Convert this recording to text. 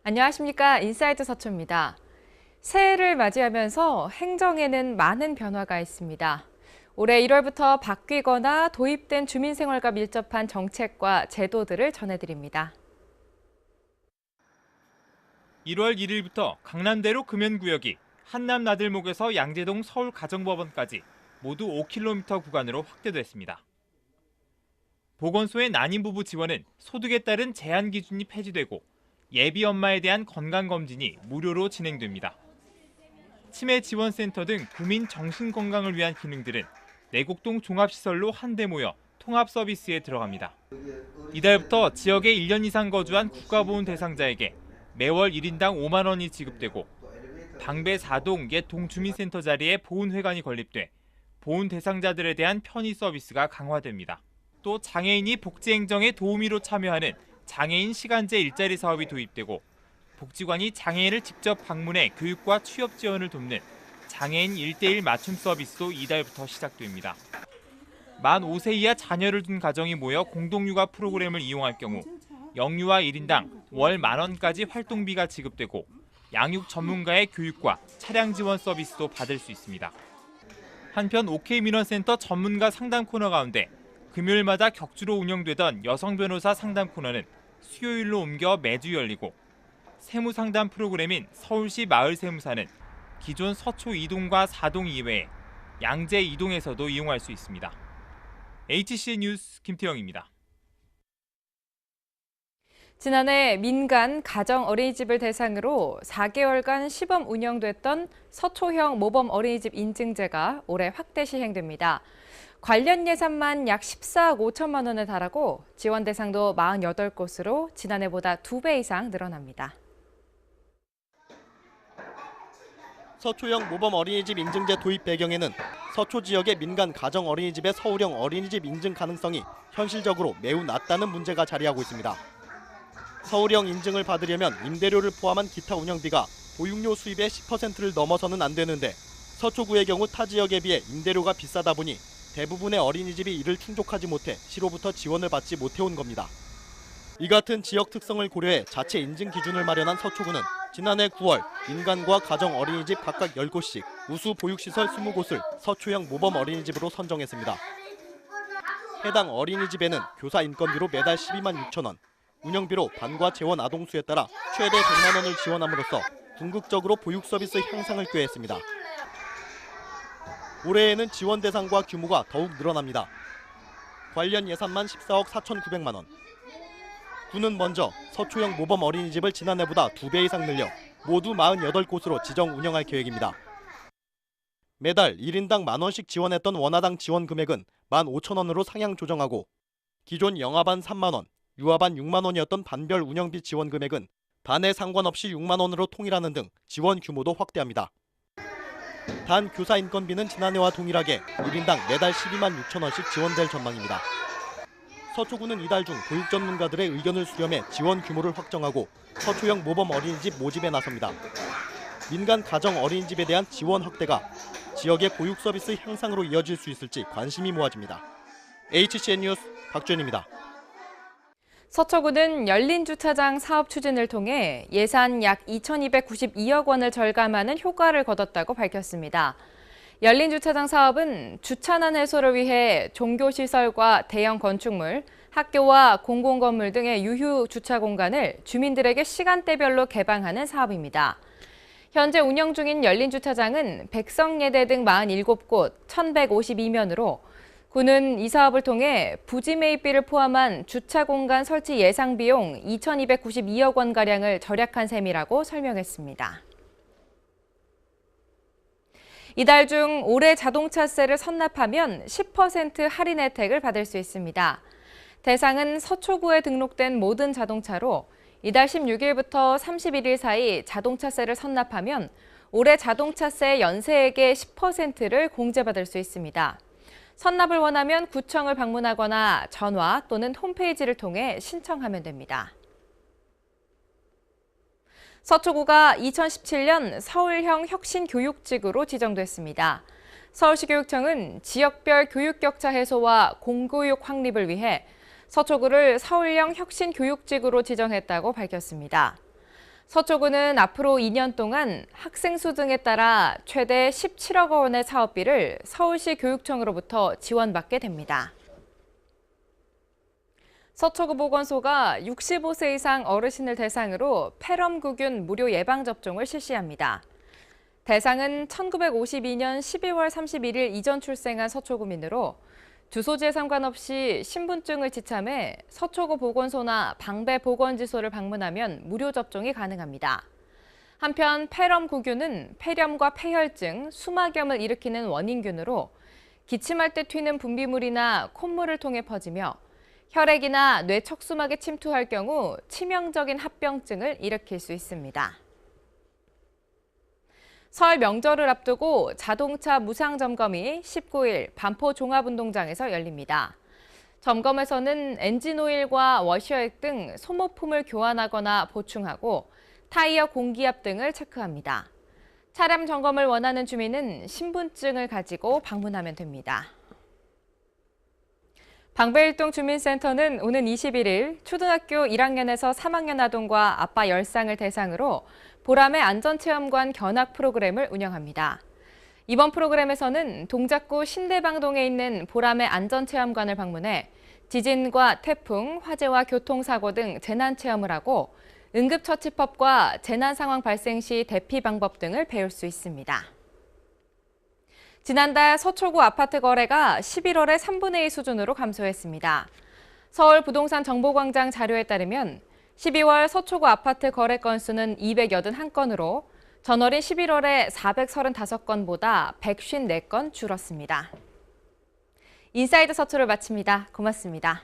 안녕하십니까. 인사이드 서초입니다. 새해를 맞이하면서 행정에는 많은 변화가 있습니다. 올해 1월부터 바뀌거나 도입된 주민생활과 밀접한 정책과 제도들을 전해드립니다. 1월 1일부터 강남대로 금연구역이 한남나들목에서 양재동 서울가정법원까지 모두 5km 구간으로 확대됐습니다. 보건소의 난임부부 지원은 소득에 따른 제한 기준이 폐지되고 예비 엄마에 대한 건강검진이 무료로 진행됩니다. 치매지원센터 등 국민 정신건강을 위한 기능들은 내곡동 종합시설로 한데 모여 통합 서비스에 들어갑니다. 이달부터 지역에 1년 이상 거주한 국가보훈 대상자에게 매월 1인당 5만 원이 지급되고 방배 4동 옛 동주민센터 자리에 보훈회관이 건립돼 보훈 대상자들에 대한 편의 서비스가 강화됩니다. 또 장애인이 복지행정에 도우미로 참여하는 장애인 시간제 일자리 사업이 도입되고 복지관이 장애인을 직접 방문해 교육과 취업 지원을 돕는 장애인 1:1 맞춤 서비스도 이달부터 시작됩니다. 만 5세 이하 자녀를 둔 가정이 모여 공동육아 프로그램을 이용할 경우 영유아 1인당 월 10,000원까지 활동비가 지급되고 양육 전문가의 교육과 차량 지원 서비스도 받을 수 있습니다. 한편 OK민원센터 전문가 상담 코너 가운데 금요일마다 격주로 운영되던 여성 변호사 상담 코너는 수요일로 옮겨 매주 열리고 세무상담 프로그램인 서울시 마을세무사는 기존 서초 2동과 4동 이외에 양재 2동에서도 이용할 수 있습니다. HCN 뉴스 김태영입니다. 지난해 민간 가정 어린이집을 대상으로 4개월간 시범 운영됐던 서초형 모범 어린이집 인증제가 올해 확대 시행됩니다. 관련 예산만 약 14억 5천만 원에 달하고 지원 대상도 48곳으로 지난해보다 2배 이상 늘어납니다. 서초형 모범 어린이집 인증제 도입 배경에는 서초 지역의 민간 가정 어린이집의 서울형 어린이집 인증 가능성이 현실적으로 매우 낮다는 문제가 자리하고 있습니다. 서울형 인증을 받으려면 임대료를 포함한 기타 운영비가 보육료 수입의 10%를 넘어서는 안 되는데 서초구의 경우 타 지역에 비해 임대료가 비싸다 보니 대부분의 어린이집이 이를 충족하지 못해 시로부터 지원을 받지 못해온 겁니다. 이 같은 지역 특성을 고려해 자체 인증 기준을 마련한 서초구는 지난해 9월 민간과 가정 어린이집 각각 10곳씩 우수 보육시설 20곳을 서초형 모범 어린이집으로 선정했습니다. 해당 어린이집에는 교사 인건비로 매달 12만 6천 원, 운영비로 반과 재원 아동수에 따라 최대 100만 원을 지원함으로써 궁극적으로 보육 서비스 향상을 꾀했습니다. 올해에는 지원 대상과 규모가 더욱 늘어납니다. 관련 예산만 14억 4,900만 원. 구는 먼저 서초형 모범 어린이집을 지난해보다 2배 이상 늘려 모두 48곳으로 지정 운영할 계획입니다. 매달 1인당 만 원씩 지원했던 원화당 지원 금액은 15,000원으로 상향 조정하고 기존 영아반 3만 원, 유아반 6만 원이었던 반별 운영비 지원 금액은 반에 상관없이 6만 원으로 통일하는 등 지원 규모도 확대합니다. 단 교사 인건비는 지난해와 동일하게 1인당 매달 12만 6천 원씩 지원될 전망입니다. 서초구는 이달 중 보육 전문가들의 의견을 수렴해 지원 규모를 확정하고 서초형 모범 어린이집 모집에 나섭니다. 민간 가정 어린이집에 대한 지원 확대가 지역의 보육 서비스 향상으로 이어질 수 있을지 관심이 모아집니다. HCN 뉴스 박주현입니다. 서초구는 열린 주차장 사업 추진을 통해 예산 약 2,292억 원을 절감하는 효과를 거뒀다고 밝혔습니다. 열린 주차장 사업은 주차난 해소를 위해 종교시설과 대형 건축물, 학교와 공공건물 등의 유휴 주차 공간을 주민들에게 시간대별로 개방하는 사업입니다. 현재 운영 중인 열린 주차장은 백성예대 등 47곳, 1,152면으로 구는 이 사업을 통해 부지 매입비를 포함한 주차 공간 설치 예상 비용 2,292억 원가량을 절약한 셈이라고 설명했습니다. 이달 중 올해 자동차세를 선납하면 10% 할인 혜택을 받을 수 있습니다. 대상은 서초구에 등록된 모든 자동차로 이달 16일부터 31일 사이 자동차세를 선납하면 올해 자동차세 연세액의 10%를 공제받을 수 있습니다. 선납을 원하면 구청을 방문하거나 전화 또는 홈페이지를 통해 신청하면 됩니다. 서초구가 2017년 서울형 혁신교육직으로 지정됐습니다. 서울시 교육청은 지역별 교육 격차 해소와 공교육 확립을 위해 서초구를 서울형 혁신교육직으로 지정했다고 밝혔습니다. 서초구는 앞으로 2년 동안 학생 수 등에 따라 최대 17억 원의 사업비를 서울시 교육청으로부터 지원받게 됩니다. 서초구 보건소가 65세 이상 어르신을 대상으로 폐렴구균 무료 예방접종을 실시합니다. 대상은 1952년 12월 31일 이전 출생한 서초구민으로 주소지에 상관없이 신분증을 지참해 서초구 보건소나 방배 보건지소를 방문하면 무료 접종이 가능합니다. 한편 폐렴구균은 폐렴과 폐혈증, 수막염을 일으키는 원인균으로 기침할 때 튀는 분비물이나 콧물을 통해 퍼지며 혈액이나 뇌 척수막에 침투할 경우 치명적인 합병증을 일으킬 수 있습니다. 설 명절을 앞두고 자동차 무상 점검이 19일 반포 종합운동장에서 열립니다. 점검에서는 엔진 오일과 워셔액 등 소모품을 교환하거나 보충하고 타이어 공기압 등을 체크합니다. 차량 점검을 원하는 주민은 신분증을 가지고 방문하면 됩니다. 방배일동 주민센터는 오는 21일 초등학교 1학년에서 3학년 아동과 아빠 10쌍을 대상으로 보람의 안전체험관 견학 프로그램을 운영합니다. 이번 프로그램에서는 동작구 신대방동에 있는 보람의 안전체험관을 방문해 지진과 태풍, 화재와 교통사고 등 재난체험을 하고 응급처치법과 재난상황 발생 시 대피 방법 등을 배울 수 있습니다. 지난달 서초구 아파트 거래가 11월의 3분의 2 수준으로 감소했습니다. 서울 부동산 정보광장 자료에 따르면 12월 서초구 아파트 거래 건수는 281건으로 전월인 11월에 435건보다 154건 줄었습니다. 인사이드 서초를 마칩니다. 고맙습니다.